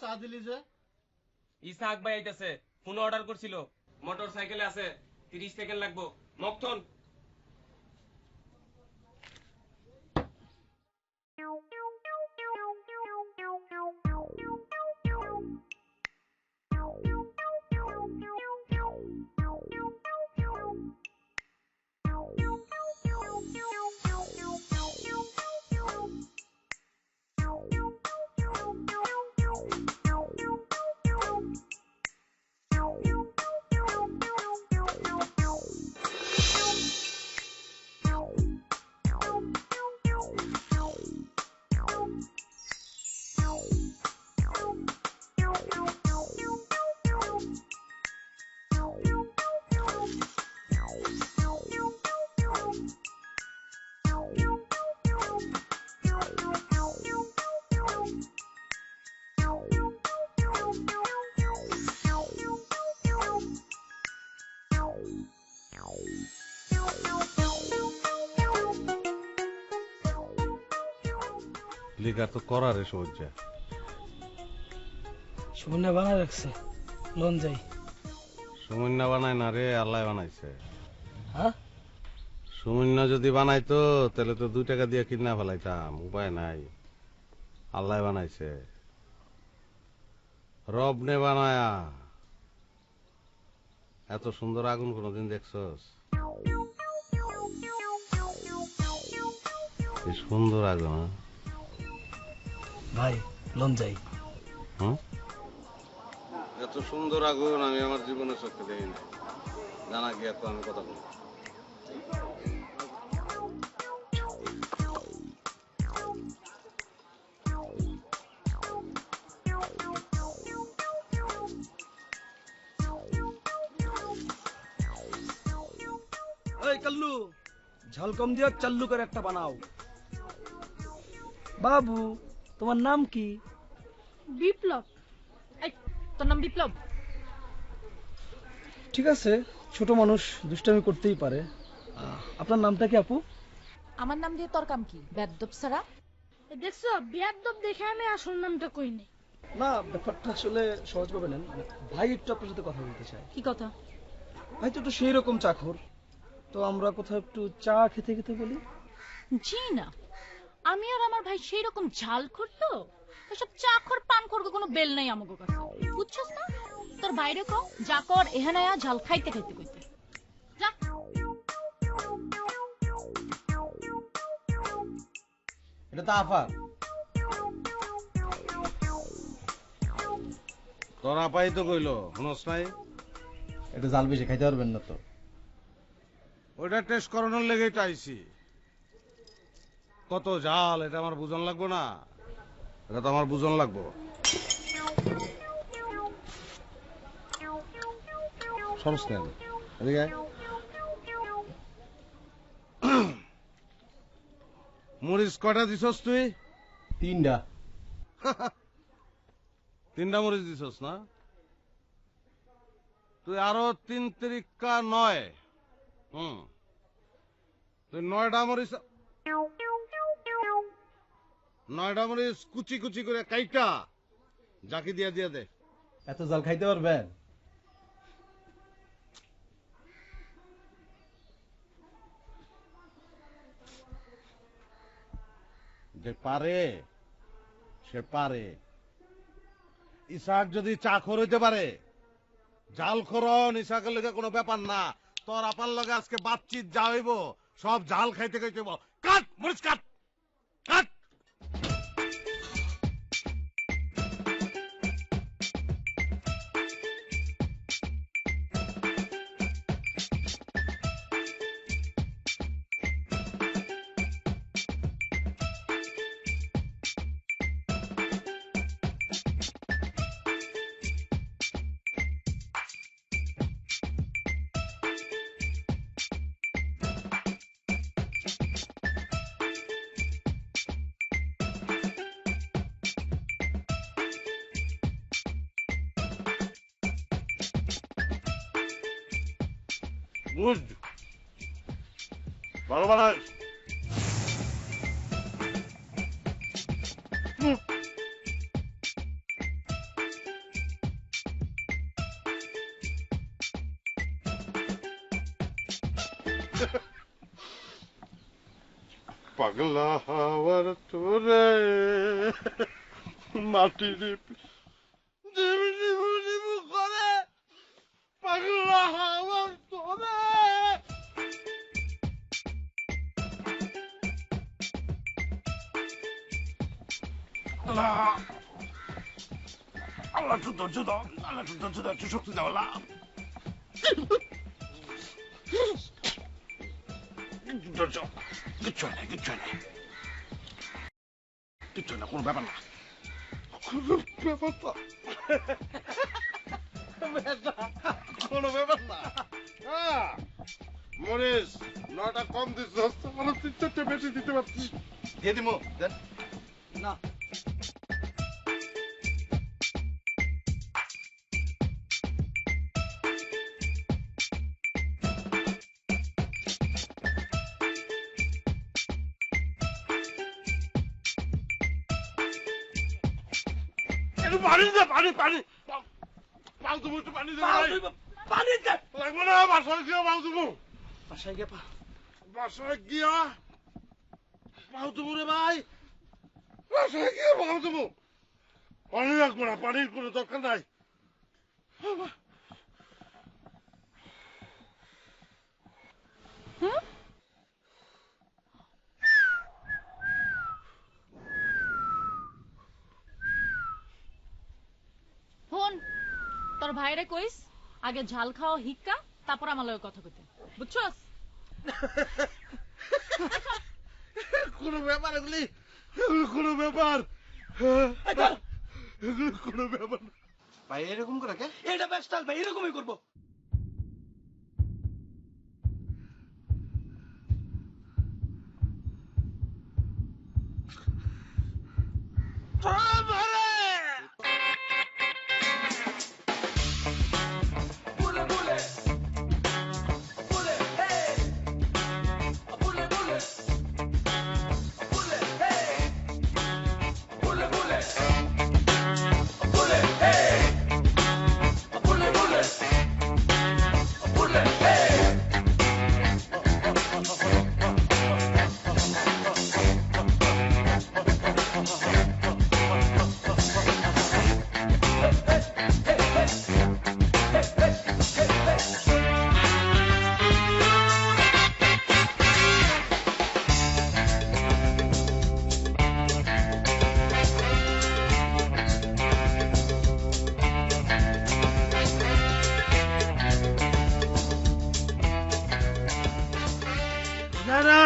চা দিলি যে? ইসাক ভাই আইতাছে, ফোন অর্ডার করছিল, মোটর সাইকেলে আছে, 30 সেকেন্ড লাগবো। মকথন লিগা তো করারে সহ্যা সুমনে বানায় রাখছে, লোন যাই। সুমন্যা বানায় না রে, আল্লাহ বানাইছে। হ্যাঁ, সুমন্যা যদি বানাইতো তাহলে তো 2 টাকা দিয়ে কিনা ফেলাইতাম, উপায় নাই। আল্লাহ বানাইছে, রব নে বানায়া। এত সুন্দর আগুন কোনদিন দেখছস? কি সুন্দর আগুন! ভাই লোন যাই। এত সুন্দর আগুন আমি আমার জীবনে চোখে দেখিনি। জানা গিয়া তো আমি কথা বলবো। এই কাল্লু, ঝাল কম দিয়ে চাল্লু করে একটা বানাও। বাবু, তোমার নাম কি? বিপ্লব। এই, তোর নাম বিপ্লব? ঠিক আছে, ছোট মানুষ দুষ্টামি করতেই পারে। আপনার নামটা কি আপু? আমার নাম দিয়ে তোর কাম কি, বেদ্যপ ছাড়া? দেখছো বিয়াদব দেখে আমি আসল নামটা কই নাই। না, ব্যাপারটা আসলে সহজভাবে নেন। ভাই একটু আপনার সাথে কথা বলতে চাই। কি কথা? ভাই তো একটু সেই রকম চাকর, তো আমরা কোথাও একটু চা খেতে খেতে বলি। জি না, আমি আর আমার ভাই সেই রকম ঝাল করতো, এসব চাখর পান করবো কোনো বেল নাই আমাকে কাছে, বুঝছস না? তোর বাইরে কো যা কর এখানে আয়া ঝাল খাইতে খাইতে কইতে যা। এটা তো আফা। তোর আপাই তো কইলো, শুনস নাই? এটা জাল বেশি খাইতে পারবেন না তো। ওইটা টেস্ট করানোর লেগেই চাইছি। কত জাল এটা আমার বুঝন লাগবো না? এটা তো আমার বুঝন লাগবো। সরস নেন, এদিকে আয়। মরিচ কয়টা দিছস তুই? 3টা। 3টা মরিচ দিছস না? তুই আরো 3 তিরিকা 9। তুই 9টা মরিচ, 9টা মরিচ কুচি কুচি করে কাইটা জাকি দিয়া দিয়া দে। এত জাল খাইতে পারবেন? যে পারে সে পারে। ইসাক যদি চাকর হইতে পারে, জাল খরন ইসাকের লগে কোনো ব্যাপার না। তোর আপার লগে আজকে বাতচিত যা হইব সব জাল খাইতে খাইতে হইব। কাট মরিচ কাট, কাট। গুড, ভালো বানাস। পাগলা হওয়ার তোরে মাটির করে পাগলা হওয়ার তোরে আল্লাহ একটু ধৈর্য দাও, আল্লাহ একটু ধৈর্য দাও, একটু শক্তি দাও আল্লাহ। ধৈর্য, কিচ্ছু হয় না, কিচ্ছু হয় না, কিচ্ছু হয় না, কোনো ব্যাপার না, কোনো ব্যাপার না, কোনো ব্যাপার না। হ্যাঁ মরিস, 9টা কম দিস, আরো 3-4টা বেশি দিতে পারছিস। দিয়ে দিমো, দেন। না একটু পানি দে, পানি পানি পাও তুমি, একটু পানি দে ভাই। পানি দে। লাগবে না, বাসায় গিয়ে পাও তুমি, বাসায় গিয়ে বাসায় গিয়া পাও তুমি রে ভাই, বাসায় গিয়ে পাও তুমি। পানি লাগবে না, পানির কোনো দরকার নাই। ফোন তোর ভাইরে কইস আগে ঝাল খাওয়া হিক্কা, তারপর আমার লগে কথা কইতে, বুঝছস? কোনো ব্যাপার এগুলি, এগুলো কোনো ব্যাপার, এগুলো কোনো ব্যাপার না। ভাই এরকম করে কে? এটা বেস্ট ভাই, এরকমই করবো। না না,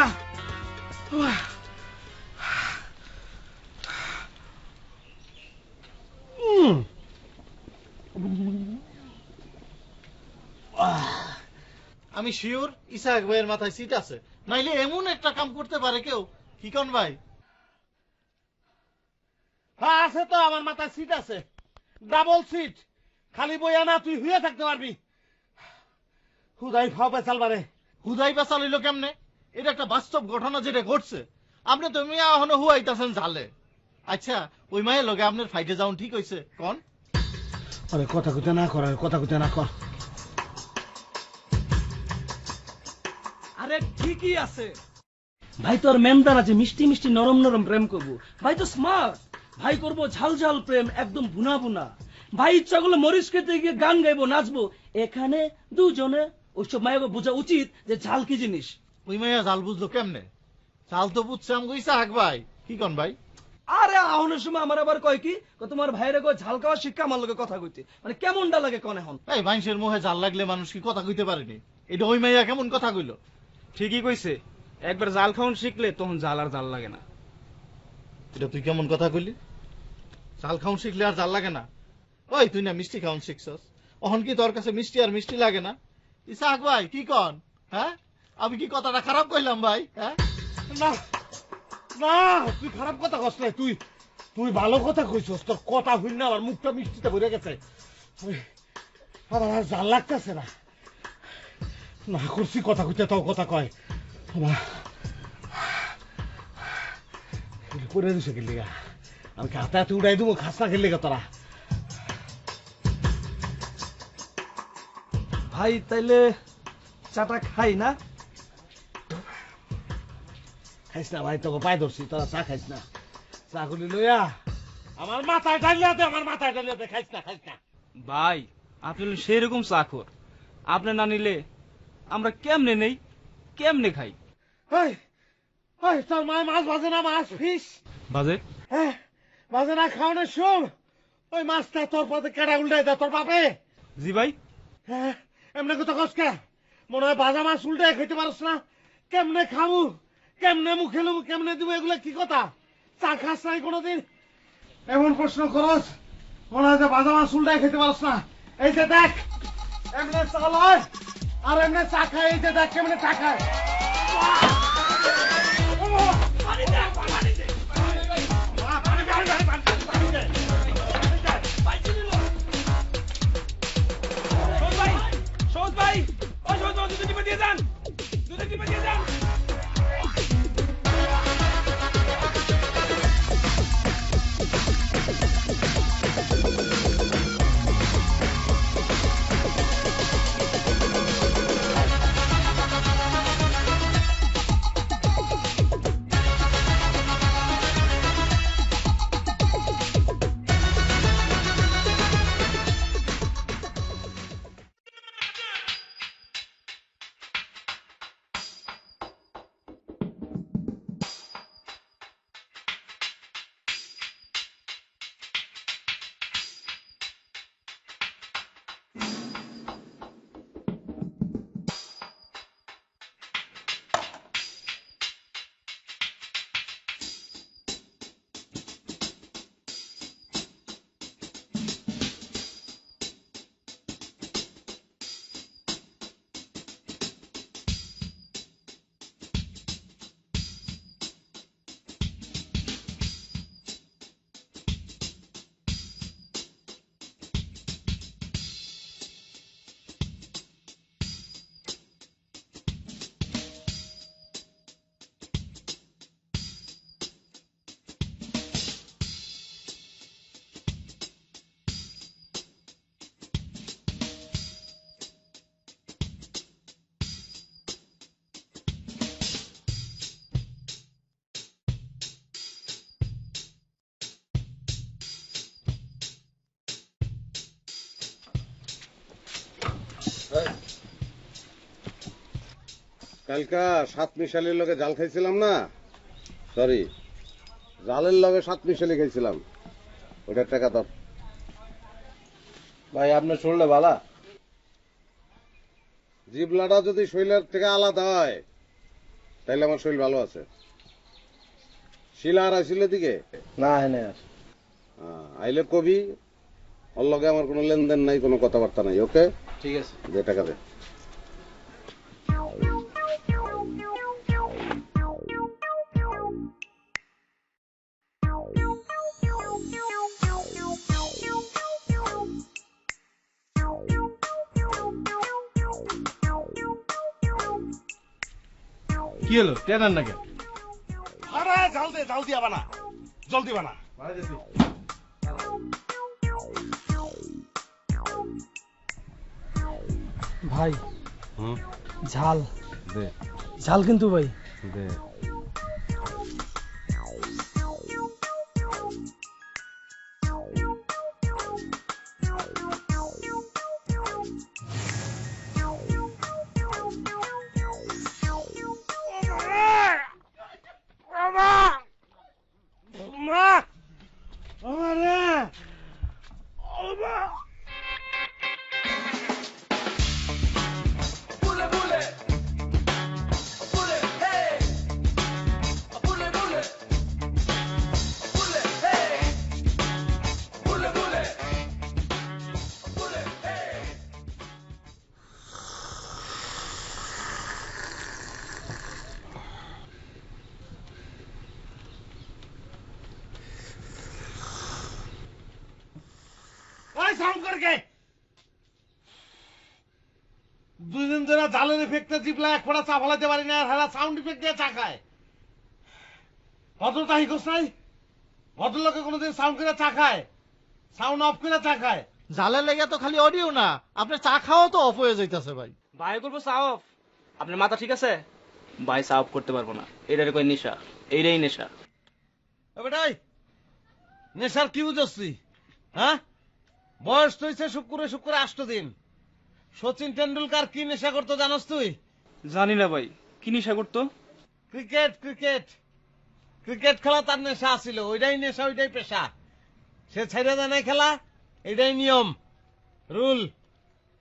আমি শিওর ইসাক ভাইয়ের মাথায় সিট আছে, নাইলে এমন একটা কাম করতে পারে কেউ? কি কোন ভাই? হ্যাঁ আছে তো, আমার মাথায় সিট আছে, ডাবল সিট, খালি বইয়া না তুই হুয়ে থাকতে পারবি। হুদাই ফাও পেছাল বারে। হুদাই বাঁচা লইল কেমনে? এটা একটা বাস্তব ঘটনা যেটা ঘটছে। আপনি তো মিয়া এখনো হুয়াইতাছেন ঝালে। আচ্ছা ওই মায়ের লগে আপনার ফাইটে যাওন ঠিক হইছে কোন? আরে কথা কইতে না কর, কথা কইতে না কর। আরে ঠিকই আছে ভাই, তোর মেমদার আছে মিষ্টি মিষ্টি নরম নরম প্রেম করবো। ভাই তো স্মার্ট, ভাই করবো ঝাল ঝাল প্রেম, একদম ভুনা ভুনা। ভাই ইচ্ছা করলে মরিচ খেতে গিয়ে গান গাইবো, নাচবো। এখানে দুজনে ওইসব মায়াকে বোঝা উচিত যে ঝাল কি জিনিস। ওই মাইয়া জাল বুঝলো কেমনে? জাল তো বুঝছে আমি ইসাক ভাই। কি কোন ভাই? আরে আহনের সময় আমার আবার কয় কি, তোমার ভাইরে কয় ঝাল খাওয়া শিক্ষা, আমার লোকে কথা কইতে, মানে কেমনটা লাগে কোন এখন? এই মানুষের মুখে জাল লাগলে মানুষ কি কথা কইতে পারেনি? এটা ওই মাইয়া কেমন কথা কইল? ঠিকই কইছে, একবার জাল খাওন শিখলে তখন জাল আর জাল লাগে না। এটা তুই কেমন কথা কইলি? জাল খাউন শিখলে আর জাল লাগে না? ওই তুই না মিষ্টি খাউন শিখছস, অহন কি তোর কাছে মিষ্টি আর মিষ্টি লাগে না? ইসাক ভাই কি কন? হ্যাঁ আমি কি কথাটা খারাপ কইলাম ভাই? হ্যাঁ না না, তুই খারাপ কথা কস নাই, তুই তুই ভালো কথা কইছস, তোর কথা হইল না আমার মুখটা মিষ্টিতে ভরে গেছে, আমার জাল লাগতেছে না, না করছি কথা কইতে তাও কথা কয় করে দিছে গেলি গা, আমি খাতা হাতে উড়াই দেবো, খাস না খেললি গা তোরা। ভাই তাইলে চাটা খাই না? খাইস না ভাই, তোকে পায়ে ধরছি, তোরা চা খাইস না। চা গুলি লইয়া আমার মাথায় ডালিয়া দে, আমার মাথায় ডালিয়া দে, খাইস না, খাইস না। ভাই আপনি হলেন সেরকম চাকর, আপনি না নিলে আমরা কেমনে নেই, কেমনে খাই? ওই ওই তোর মা মাছ ভাজে না, মাছ ফিস বাজে হ্যাঁ ভাজে না, খাওয়ানোর শোন। ওই মাছটা তোর পথে কেডা উল্টাই দেয় তোর বাপে? জি ভাই। হ্যাঁ এমনি কথা কসকে, মনে হয় ভাজা মাছ উল্টাই খাইতে পারস না। কেমনে খাবো, কেমনে মুখে নেবো, কেমনে দিব, এগুলা কি কথা? চা খাস নাই কোনোদিন, এমন প্রশ্ন করস মনে হয় যে ভাজা মাছ উল্টাই খেতে পারস না। এই যে দেখ এমনি চাল হয় আর এমনি চা খায়, এই যে দেখ কেমনে চা খায়। সহজ ভাই, ও সহজ ভাই, দুধের টিপা দিয়ে যান, দুধের টিপা দিয়ে যান। কালকা সাত মিশালির লগে জাল খাইছিলাম না, সরি জালের লগে সাত মিশালি খাইছিলাম, ওটার টাকা ধর। ভাই আপনার শরীরটা ভালা? জিবলাটা যদি শরীরের থেকে আলাদা হয় তাইলে আমার শরীর ভালো আছে। শিলা আর আসিল দিকে না হেনে আর আইলে কবি, ওর লগে আমার কোনো লেনদেন নাই, কোনো কথাবার্তা নাই। ওকে ঠিক আছে। যে টাকা দে। কি হলো, টেনার নাকি? আরে জাল দে, জাল দিয়া বানা, জলদি বানা। ভাই ঝাল দে, ঝাল কিন্তু ভাই দে। দুদিন ধরে জালের ইফেক্টে জিবলা এক ফোঁটা চা ফলাইতে পারি না, আর হেরা সাউন্ড ইফেক্ট দিয়ে চা খায়। ভদ্রতা হিকোস নাই, ভদ্রলোকে কোনোদিন সাউন্ড করে চা খায়, সাউন্ড অফ করে চা খায়। জালের লেগে তো খালি অডিও না, আপনার চা খাওয়া তো অফ হয়ে যাইতেছে ভাই। ভাই করবো চা অফ, আপনার মাথা ঠিক আছে? ভাই সাফ করতে পারবো না, এটার কই নেশা, এইটাই নেশা। বেটাই নেশার কি বুঝছি? হ্যাঁ, বয়স তো হয়েছে শুক্রে শুক্রে 8 দিন। সচিন টেন্ডুলকার কি নেশা করতো জানোস তুই? জানি না ভাই, কি নেশা করতো? ক্রিকেট ক্রিকেট ক্রিকেট খেলা তার নেশা ছিল, ওইটাই নেশা, ওইটাই পেশা। সে ছেড়ে দেয় না খেলা, এটাই নিয়ম রুল।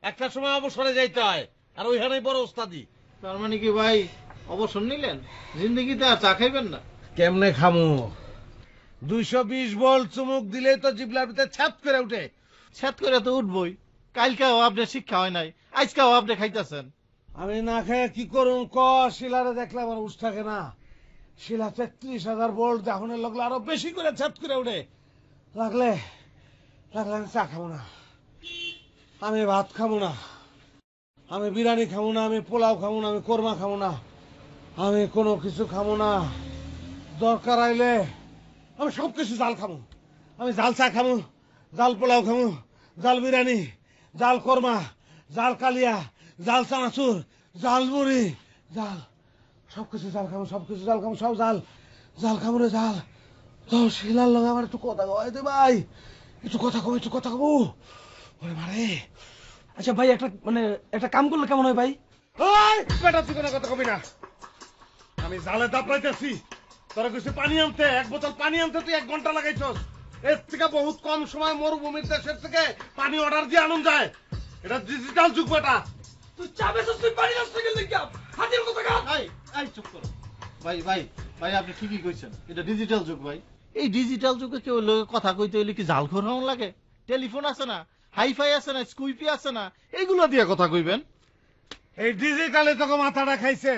একটা সময় অবসরে যাইতে হয়, আর ওইখানেই বড় ওস্তাদি। তার মানে কি ভাই অবসর নিলেন? জিন্দগিতে আর চা খাইবেন না? কেমনে খামু? 220 ভোল্ট চুমুক দিলেই তো জিবলার ভিতরে ছাপ করে উঠে। ছাত করে তো উঠবই। কালকেও আপনার শিক্ষা হয় নাই, আজকেও আপনি খাইতেছেন। আমি না খেয়ে কি করুন ক? শিলারে দেখলে আমার উঠ থাকে না। শিলা 33,000 ভোল্ট, এখন লাগলে আরো বেশি করে ছাপ করে উঠে। লাগলে লাগলে আমি চা খাবো না, আমি ভাত খাবো না, আমি বিরিয়ানি খাবো না, আমি পোলাও খাবো না, আমি কোরমা খাবো না, আমি কোনো কিছু খাবো না। দরকার আইলে আমি সবকিছু জাল খাবো। আমি জাল চা খাবো, জাল পোলাও খাবো, জাল বিরিয়ানি, জাল কোরমা, জাল কালিয়া, জাল চানাচুর, জাল মুড়ি, জাল সবকিছু জাল খাবো, সবকিছু জাল খাবো, সব জাল জাল খাবো রে জাল। তো শিলার লগে আমার একটু কথা কয় দে ভাই, একটু কথা কব, একটু কথা কব। ওরে মারে। আচ্ছা ভাই, একটা কাম করলে কেমন হয় ভাই? ওই বেটা, তুই কোনো কথা কবি না। আমি জালে দাপড়াইতেছি, তোরা কিছু পানি আনতে, 1 বোতল পানি আনতে তুই 1 ঘন্টা লাগাইছস। এর থেকে বহুত কম সময় মরুভূমির দেশের থেকে পানি অর্ডার দিয়ে আনুন যায়। এটা ডিজিটাল যুগ বেটা। তুই চাবে তুই পানি নষ্ট করলি কি? হাতির কথা কাজ। এই চুপ করো ভাই, ভাই ভাই আপনি ঠিকই কইছেন, এটা ডিজিটাল যুগ ভাই। এই ডিজিটাল যুগে কেউ লোকে কথা কইতে হইলে কি জালখোর হওয়ার লাগে? টেলিফোন আছে না, হাইফাই আছে না, স্কুইপি আছে না, এইগুলো দিয়ে কথা কইবেন। এই ডিজিটালে তোকে মাথাটা খাইছে।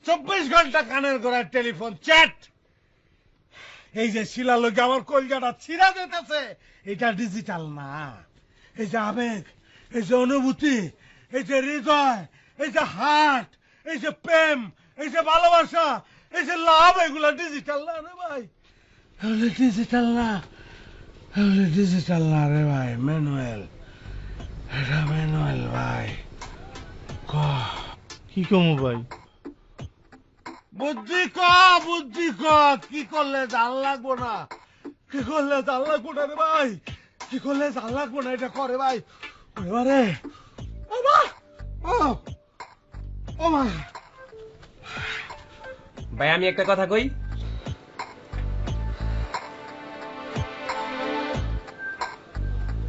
24 ঘন্টা কানের গোড়ায় টেলিফোন চ্যাট। এই যে শিলালোকে আমার কলজাটা ছিঁড়া যেতেছে, এটা ডিজিটাল না। এই যে আবেগ, এই যে অনুভূতি, এই যে হৃদয়, এই যে হার্ট, এই যে প্রেম, এই যে ভালোবাসা, এই যে লাভ, এগুলা ডিজিটাল না রে ভাই। এগুলো ডিজিটাল না, এগুলো ডিজিটাল না রে ভাই, ম্যানুয়াল। এটা ম্যানুয়াল ভাই। কি কমু ভাই? বুদ্ধি ক, বুদ্ধি ক। কি করলে জাল লাগবো না? কি করলে জাল লাগবো না রে ভাই? কি করলে জাল লাগবো না? এটা করে ভাই। এবারে ও মা। ভাই আমি একটা কথা কই।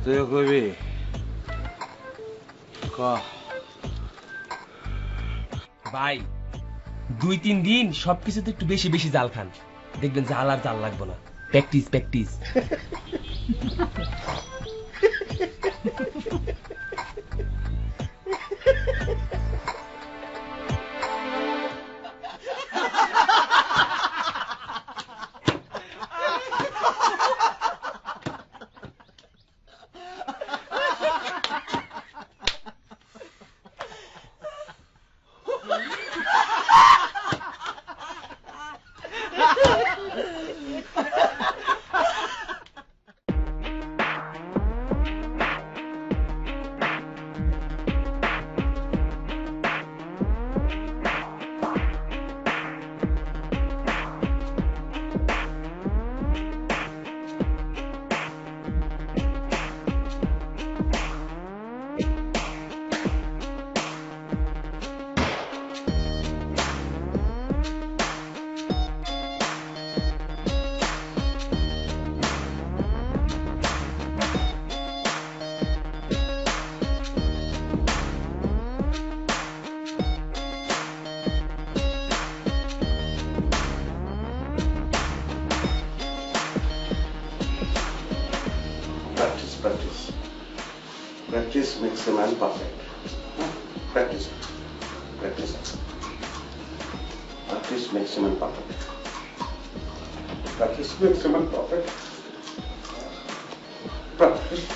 তুই কবি ক। ভাই 2-3 দিন সবকিছুতে একটু বেশি বেশি জাল খান, দেখবেন জাল আর জাল লাগবো না। Practice practice. Practice. Practice makes a man perfect. Practice. Practice. Practice makes a man perfect. Practice makes a man perfect. Practice.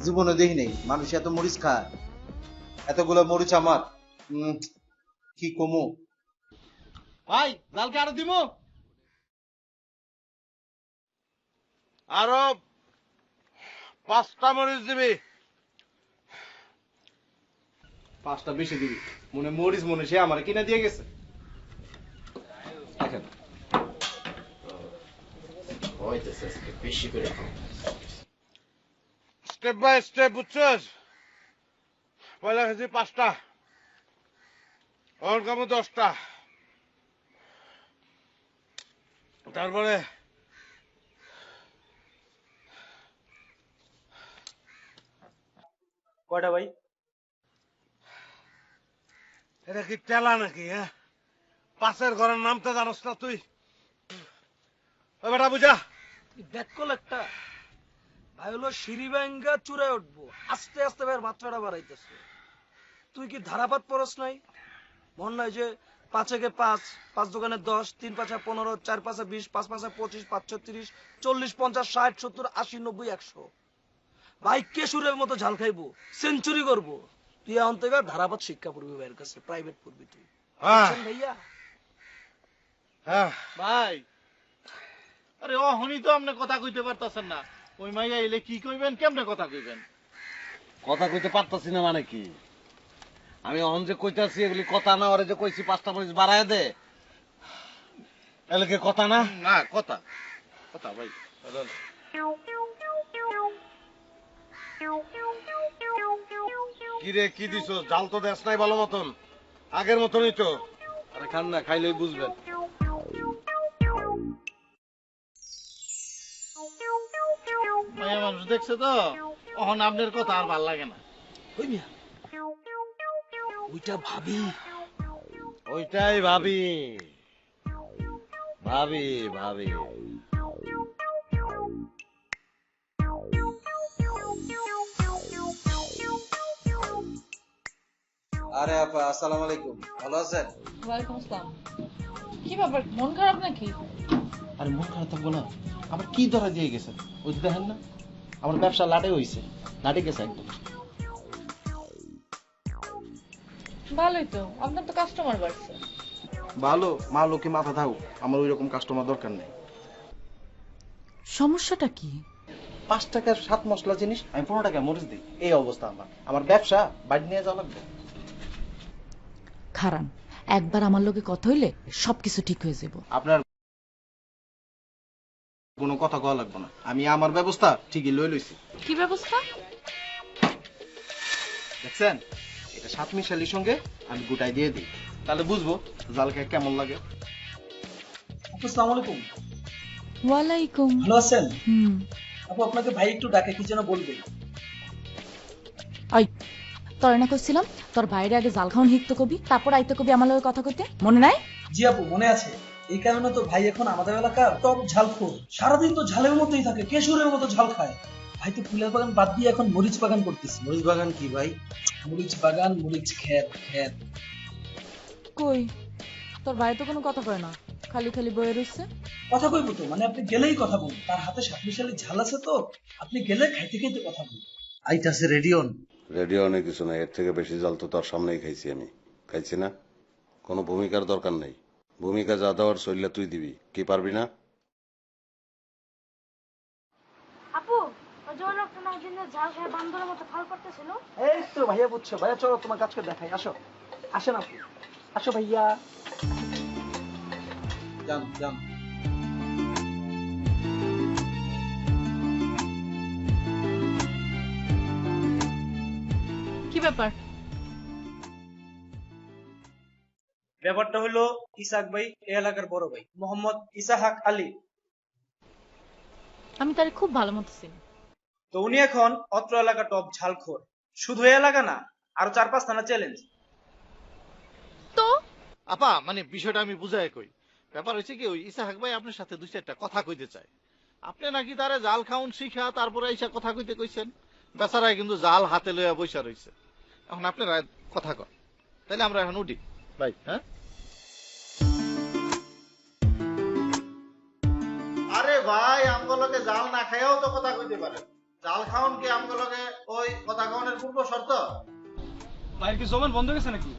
জীবনে দেখি নেই মানুষ এত মরিচ খায়। এতগুলো মরিচ আমার কি কমু। ভাই জালকে আরো দিব? আরো 5টা মরিচ দিবি। 5টা বেশি দিবি। মরিচ মনে সে আমার কিনে দিয়ে গেছে। বেশি করে স্টেপ বাই স্টেপ, বুঝছস? পয়লা খেয়েছি 5টা, ওর কামে 10টা, তারপরে কয়টা ভাই? এটা কি টেলা নাকি? হ্যাঁ, পাশের ঘরের নামতে জানোস না তুই? ও বেটা বুঝা, ব্যাককল একটা ভাই হলো সিঁড়ি ভাঙ্গা চূড়ায় উঠবো, আস্তে আস্তে ভাই মাত্রাটা বাড়াইতেছে। তুই কি ধারাপাত পরস নাই? মন নাই যে 5 একে 5, 5 দোকানে 10, 3 পাঁচা 15, 4 পাঁচা 20, 5 পাঁচা 25, 5 6 30, 40, 50, 60, 70, 80, 90, 100 ভাই কেশুরের মতো ঝাল খাইবো, সেঞ্চুরি করবো। তুই এখন থেকে ধারাপাত শিক্ষা পড়বি ভাইয়ের কাছে, প্রাইভেট পড়বি তুই। বুঝছেন ভাইয়া? হ্যাঁ ভাই, আরে অহনি তো আপনি কথা কইতে পারতাছেন না। ওই মাইয়া এলে কি কইবেন, কেমনে কথা কইবেন? কথা কইতে পারতাছি না মানে কি? আমি অহন যে কইতাছি এগুলি কথা না, ওরে যে কইছি 5টা মরিচ বাড়ায় দে, এগুলি কি কথা না? না কথা কথা ভাই। কি রে, কি দিছ? জাল তো দেশ নাই ভালো মতন, আগের মতনই তো। আরে খান না, খাইলেই বুঝবেন। মাইয়া মানুষ দেখছে তো, অহন আপনার কথা আর ভাল লাগে না। ওই মিয়া, ওইটা ভাবি। ওইটাই ভাবি ভাবি ভাবি। আরে আপা, আসসালামু আলাইকুম, ভালো আছেন? ওয়ালাইকুম আসসালাম। কি ব্যাপার, মন খারাপ নাকি? আরে মন খারাপ থাকবো না, আবার কি ধরা দিয়ে গেছে? ওই যে দেখেন না, আমার ব্যবসা লাটে হইছে, লাটে গেছে একদম। ভালোই তো, আপনার তো কাস্টমার বাড়ছে। ভালো মা লোকে মাথা থাও, আমার ওই রকম কাস্টমার দরকার নেই। সমস্যাটা কি? 5 টাকার 7 মশলা জিনিস আমি 15 টাকা মরিচ দিই, এই অবস্থা আমার ব্যবসা বাড়ি নিয়ে যাওয়া লাগবে। খারান, একবার আমার লগে কথা হইলে সবকিছু ঠিক হয়ে যাব। আপনার কোনো কথা কওয়া লাগবে না, আমি আমার ব্যবস্থা ঠিকই লইছি। কি ব্যবস্থা? দেখছেন, এটা 7 মিশালির সঙ্গে আমি গোটাই দিয়ে দিই, তাহলে বুঝবো জাল খেয়ে কেমন লাগে। আসসালামু আলাইকুম। ওয়ালাইকুম। ভালো আছেন? হুম। আপু আপনাকে ভাই একটু ডাকে, কি যেন বলবে। আই, তোর না কইছিলাম তোর বাইরে আগে জাল খাওন হিকতে কবি, তারপর আইতে কবি আমার লগে কথা কইতে, মনে নাই? জি আপু, মনে আছে। এই কারণে তো ভাই এখন আমাদের এলাকার টপ ঝালখোর। সারাদিন তো ঝালের মতোই থাকে, কেশুরের মতো ঝাল খায়। ভাই তো ফুলের বাগান বাদ দিয়ে এখন মরিচ বাগান করতেছে। মরিচ বাগান কি ভাই? মরিচ বাগান, মরিচ ক্ষেত ক্ষেত। কই, তোর ভাই তো কোনো কথা কয় না, খালি খালি বয়ে রইছে। কথা কইবো তো, মানে আপনি গেলেই কথা বলুন। তার হাতে 7 মিশালি ঝাল আছে তো, আপনি গেলে খাইতে খাইতে কথা বলুন। আইতাছে রেডিওন। রেডিও অনেক কিছু না, এর থেকে বেশি জাল তো তোর সামনেই খাইছি আমি। খাইছি না? কোনো ভূমিকার দরকার নেই। ভূমিকা যা দেওয়ার চললে তুই দিবি, কি পারবি না? আপু ওই যখন আপনার দিনে ঝাল খেয়ে বান্দরের মতো ফাল করতেছিল। এই তো ভাইয়া বুঝছো, ভাইয়া চলো তোমার কাজ করে দেখাই, আসো আসেন আপু, আসো ভাইয়া। যান যান। কি ব্যাপার? ব্যাপারটা হলো ইসাক ভাই এই এলাকার বড় ভাই মোহাম্মদ ইসাহাক আলী। আমি তারে খুব ভালো মতো চিনি। তো উনি এখন অত্র এলাকা টপ ঝালখোর। শুধু এই এলাকা না, আরো 4-5 থানা চ্যালেঞ্জ। তো আপা মানে বিষয়টা আমি বুঝাই কই। ব্যাপার হচ্ছে কি, ওই ইসাহাক ভাই আপনার সাথে 2-4টা কথা কইতে চায়। আপনি নাকি তারে জাল খাউন শিখা তারপরে আইসা কথা কইতে কইছেন। বেচারাই কিন্তু জাল হাতে লইয়া বইসা রইছে। এখন আপনারা কথা কন, তাইলে আমরা এখন উঠি ভাই। হ্যাঁ আরে ভাই, আমগুলোকে জাল না খাইয়াও তো কথা কইতে পারে। জাল খাওন কি আমগুলোকে ওই কথা খাওয়ানোর পূর্ব শর্ত? ভাইয়ের কি জমান বন্ধ গেছে নাকি?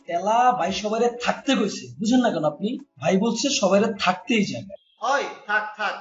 তেলা ভাই সবাইরে থাকতে কইছে, বুঝেন না কেন আপনি? ভাই বলছে সবাইরে থাকতেই যাবে। ওই থাক থাক।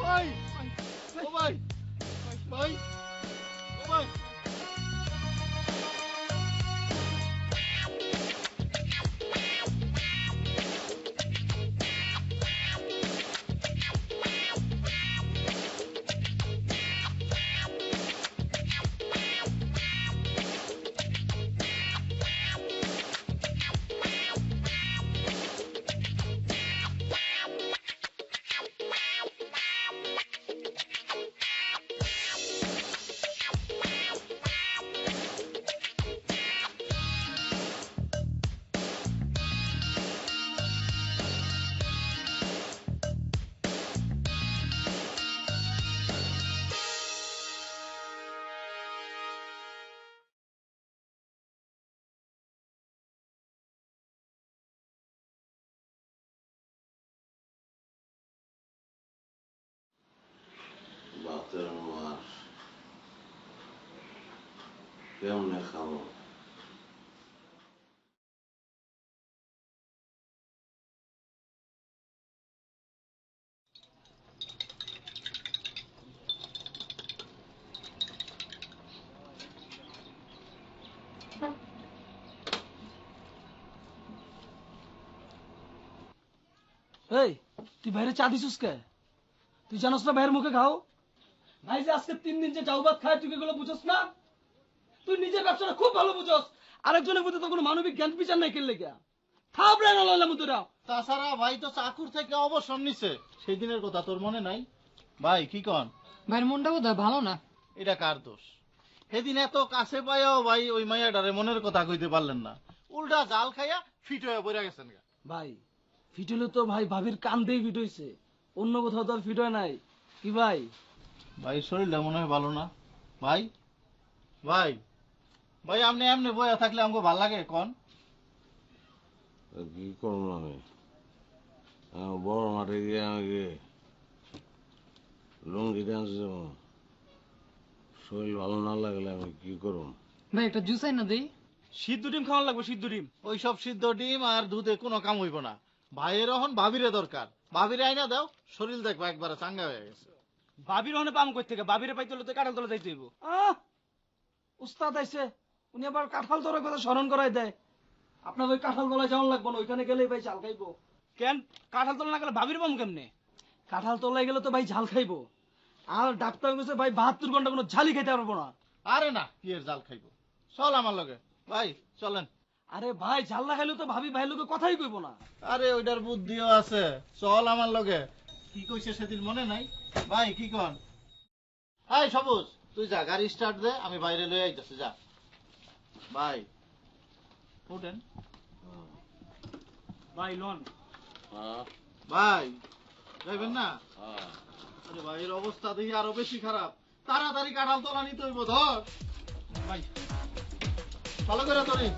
ভাই ও ভাই ভাই ও ভাই। ভাতের মার কেমনে খাবো? এই তুই বাইরে চা দিছিস কে? তুই জানোস না ভাইয়ের মুখে খাও? ভাই যে আজকে 3 দিন যে চাউ ভাত খায়, তুই এগুলো বুঝছ না? তুই নিজের ব্যবসাটা খুব ভালো বুঝস, আরেকজনের মধ্যে তো কোনো মানবিক জ্ঞান বিচার নাই কেলে গিয়া থাবড়ে না লইলাম তোরা। তাছাড়া ভাই তো চাকুর থেকে অবসর নিছে, সেই দিনের কথা তোর মনে নাই? ভাই কি কন? ভাইয়ের মনটা বোধহয় ভালো না। এটা কার দোষ? সেদিন এত কাছে পাইয়াও ভাই ওই মাইয়াটারে মনের কথা কইতে পারলেন না, উল্টা জাল খাইয়া ফিট হয়ে পড়ে গেছেন। ভাই ফিট হইলে তো ভাই ভাবির কান দিয়ে ফিট হইছে, অন্য কোথাও তো আর ফিট হয় নাই। কি ভাই? ভাই শরীরটা মনে হয় ভালো না। ভাই ভাই ভাই আপনি এমনি বয়া থাকলে আমাকে ভাল লাগে কোন? কি করবো আমি? বড় মাঠে গিয়ে আমাকে লুঙ্গি ডান্স যাবো, শরীর ভালো না লাগলে আমি কি করব? ভাই একটা জুস আই না দেই। সিদ্ধ ডিম খাওয়া লাগবে, সিদ্ধ ডিম। ওইসব সিদ্ধ ডিম আর দুধে কোনো কাম হইব না। ভাইয়ের এখন ভাবিরে দরকার, ভাবিরে আইনা দাও, শরীর দেখবো একবারে চাঙ্গা হয়ে গেছে। ভাবির ওখানে পাম কই থেকে? ভাবিরে পাইতে হলে তো কাঁঠাল তলা যাইতে হইব। উস্তাদ আইছে, উনি আবার কাঁঠাল তলার কথা স্মরণ করাই দেয়। আপনার ওই কাঁঠাল তলায় যাওয়ার লাগবো না, ওইখানে গেলেই ভাই ঝাল খাইবো। কেন কাঁঠাল তলা না গেলে ভাবির পাম কেমনে? কাঁঠাল তলায় গেলে তো ভাই ঝাল খাইবো। আর ডাক্তার বলছে ভাই 72 ঘন্টা কোনো ঝালই খাইতে পারবো না। আরে না, কি এর জাল খাইবো? চল আমার লগে ভাই, চলেন। আরে ভাই ঝাল না খাইলে তো ভাবি ভাই লোকে কথাই কইবো না। আরে ওইটার বুদ্ধিও আছে, চল আমার লগে। কি কইছে সেদিন মনে নাই? ভাই কি কন? এই সবুজ, তুই যা, গাড়ি স্টার্ট দে, আমি বাইরে লয়ে আইতাছি, যা। ভাই উঠেন। ভাই লন। ভাই যাইবেন না? আরে ভাইয়ের অবস্থা দেখি আরো বেশি খারাপ, তাড়াতাড়ি কাঁঠাল তোলা নিতে হইব। ধর ভাই ভালো করে তোরি,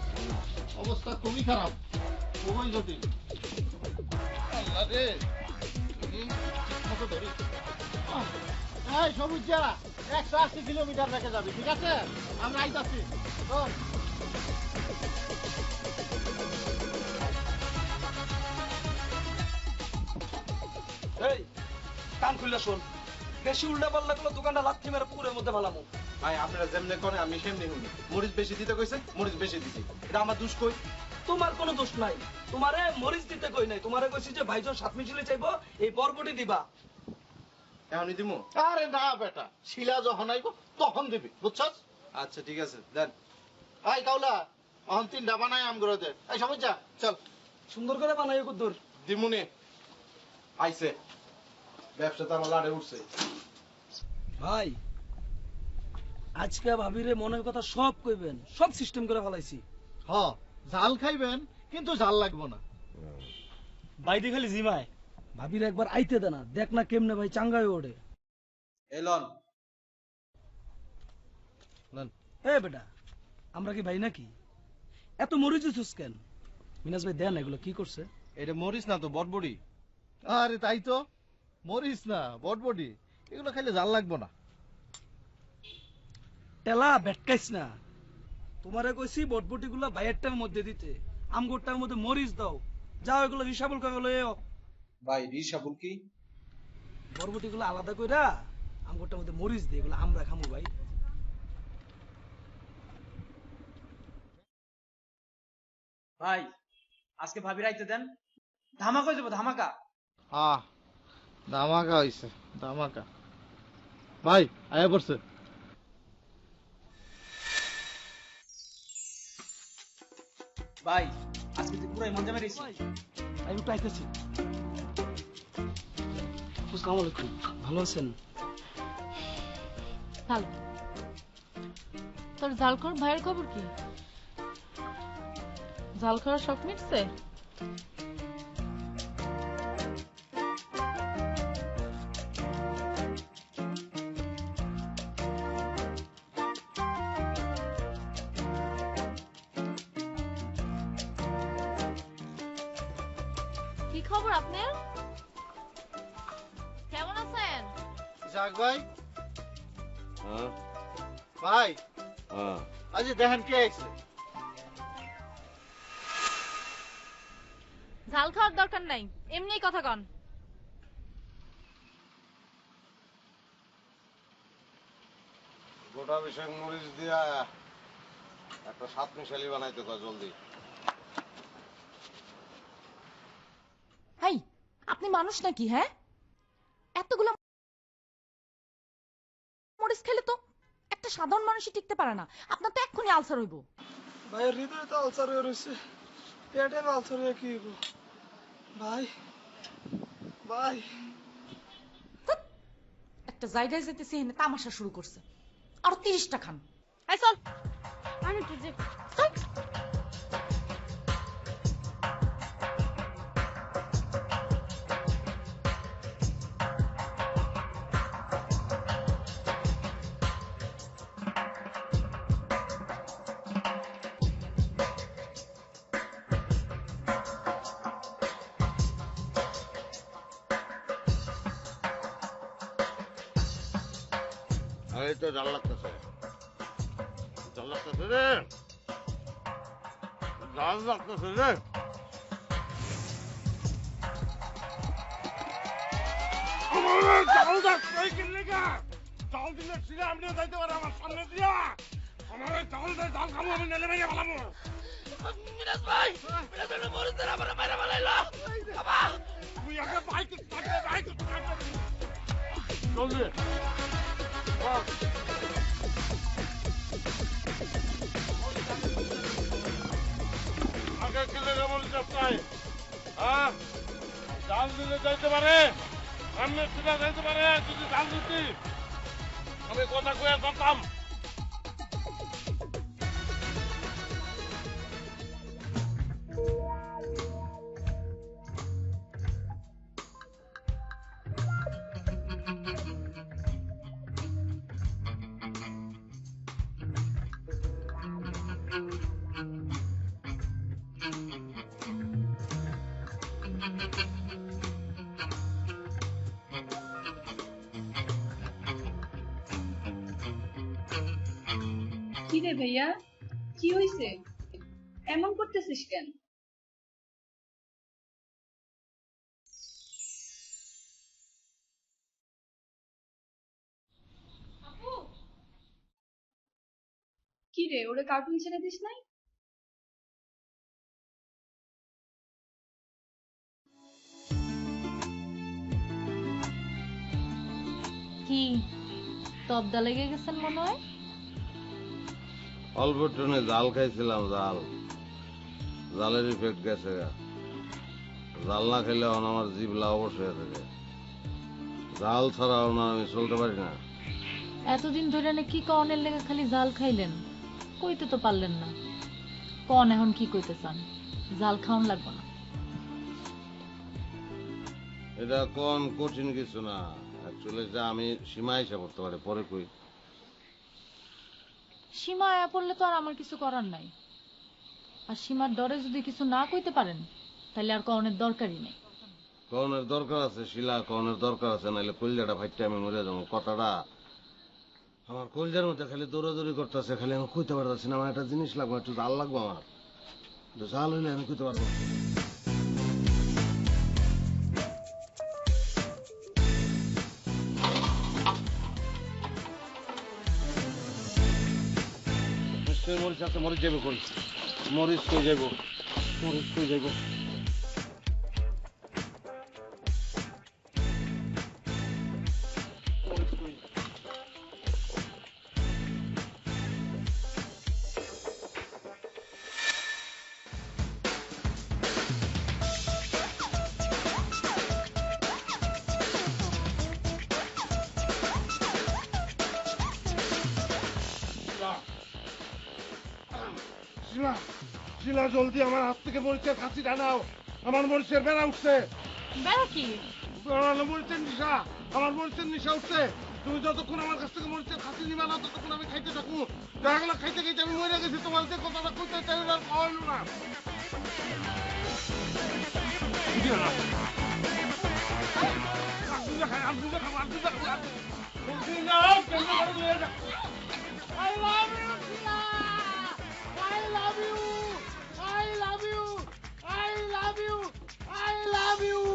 অবস্থা খুবই খারাপ, খুবই জটিল। আল্লাহ রে, ঠিকমতো ধরিস। এই সবুজ যা, 180 কিলোমিটার রেখে যাবি, ঠিক আছে? আমরা আইতাছি। এই কান খুললে শোন, বেশি উল্টা পাল্লা করলে দোকানটা লাথি মেরে পুকুরের মধ্যে ফেলামু। ভাই আপনারা যেমনে করে আমি সেমনি শুনি। মরিচ বেশি দিতে কইছেন, মরিচ বেশি দিছি, এটা আমার দোষ কই? তোমার কোনো দোষ নাই, তোমারে মরিচ দিতে কই নাই, তোমারে কইছি যে ভাইজন সাত মিশিলে চাইবো এই বরবটি দিবা। এখনই দিমু? আরে না বেটা, শিলা যখন আইব তখন দিবি, বুঝছস? আচ্ছা ঠিক আছে, দেন। এই কাউলা, অহন 3টা বানাই আম করে দে। এই সবুজ যা, চল। সুন্দর করে বানাইও কুদ্দুর। দিমুনি আইছে, ব্যবসা তো আমার লাড়ে উঠছে। ভাই আজকে ভাবিরে মনের কথা সব কইবেন, সব সিস্টেম করে ফেলাইছি। হ, জাল খাইবেন কিন্তু জাল লাগবো না। বাইরে খালি জিমায়, ভাবিরে একবার আইতে দে না, দেখ না কেমনে ভাই চাঙ্গায় ওঠে। এলন এ বেটা, আমরা কি ভাই নাকি? এত মরিচ দিছিস কেন? মিনাজ ভাই দেন, এগুলো কি করছে? এটা মরিচ না তো, বটবড়ি। আরে তাই তো, মরিস না বটবটি, এগুলো খাইলে জাল লাগবো না। টেলা বেটকাইস না, তোমারে কইছি বটবটি গুলা ভাইয়েরটার মধ্যে দিতে, আমগোটার মধ্যে মরিচ দাও। যাও এগুলো রিসাবল করে লইও। ভাই রিসাবুল কি? বরবটি গুলো আলাদা কইরা আমগোটার মধ্যে মরিচ দে, এগুলো আমরা খামু ভাই। ভাই আজকে ভাবির আইতে দেন, ধামাকা হয়ে যাবো, ধামাকা। হ্যাঁ, ধামাকা হইছে, ধামাকা। ভাই আয়া পড়ছে। ভাই আজকে তুই পুরাই মঞ্জা মেরেছিস। আমি একটু আইতেছি। আসসালামু আলাইকুম, ভালো আছেন? ভালো। তোর জালখোর ভাইয়ের খবর কি? জাল খাওয়ার শখ মিটছে? কি খবর আপনার? কেমন আছেন? যাক ভাই। ভাই আজ দেখেন কে আইছে। ঝাল খাওয়ার দরকার নাই, এমনিই কথা কন। গোটা বিশেক মরিচ দিয়া একটা সাত মিশালি বানাইতে কয় জলদি। হাই, আপনি মানুষ নাকি? হ্যাঁ, এতগুলো মরিচ খেলে তো একটা সাধারণ মানুষই টিকতে পারে না। আপনার তো এক্ষুনি আলসার হইব। ভাইয়ের হৃদয়ে তো আলসার হয়ে রয়েছে, পেটের আলসার হয়ে কি হইব? ভাই ভাই একটা জায়গায় যেতেছি, এনে তামাশা শুরু করছে। আরো 30টা খান। এই চল। আমি তো যে চল। এই তো জাল লাগতেছে, জাল লাগতেছে রে, জাল লাগতেছে রে। আমার জাল দাস কই কিনলে গা জাল দিলে ছিলা আমি যাইতে পারে আমার সামনে দিয়া আমার জাল দে জাল খামু আমি নেলে মেরে ফেলামু মিরাজ ভাই মরিদের আমার মেরে ফেলাইলো বাবা তুই আগে বাইক জলদি আগে কিলে মরিদ চাই হ্যাঁ জাল দিলে যাইতে পারে সামনে ছিলা যাইতে পারে যদি জাল দিতি আমি কথা কয়ে করতাম কি রে ভাইয়া, কি হইছে? এমন করতেছিস কেন? কি রে, ওরে কার্টুন ছেড়ে দিস নাই? কি তবদা লেগে গেছেন মনে হয়? অল্প টনে জাল খাইছিলাম জালের ইফেক্ট গেছে জাল না খেলে আমার জিভলা অবশ্যই হয়ে থাকে জাল ছাড়াও না আমি চলতে পারি না এতদিন ধরে না কি কনের লেগে খালি জাল খাইলেন, কইতে তো পারলেন না। কন এখন কি কইতে চান? জাল খাওন লাগবে না। এটা কোন কঠিন কিছু না, অ্যাকচুয়ালি যা আমি সীমা হিসাব করতে পারি পরে কই। সীমা আয়া পড়লে তো আর আমার কিছু করার নাই। আর সীমার ডরে যদি কিছু না কইতে পারেন তাহলে আর কনের দরকারই নেই। কনের দরকার আছে শিলা, কনের দরকার আছে, নাইলে কলজাটা ফাইটে আমি মরে যাবো। কথাটা আমার কলজার মধ্যে খালি দৌড়াদৌড়ি করতেছে, খালি আমি কইতে পারতেছি না। আমার একটা জিনিস লাগবে, একটু জাল লাগবে, আমার জাল হইলে আমি কইতে পারবো। মরিচ আছে, মরিচ যাবো কই? মরিচ কই যাবো? মরিচ কই যাবো? শিলা জলদি আমার হাত থেকে মরিচের কাছিটা নাও, আমার মরিচের বেড়া উঠছে। বেড়া কি? মরিচের নিশা, আমার মরিচের নিশা উঠছে। তুমি যতক্ষণ আমার কাছ থেকে মরিচের কাছি নিবা না ততক্ষণ আমি খাইতে থাকবো। দেখা গেল খাইতে খাইতে আমি মরে গেছি, তোমার যে কথাটা কইতে চাই আর খাওয়াইল না। I love you, Sheila! I love you! I love you! I love you! I love you!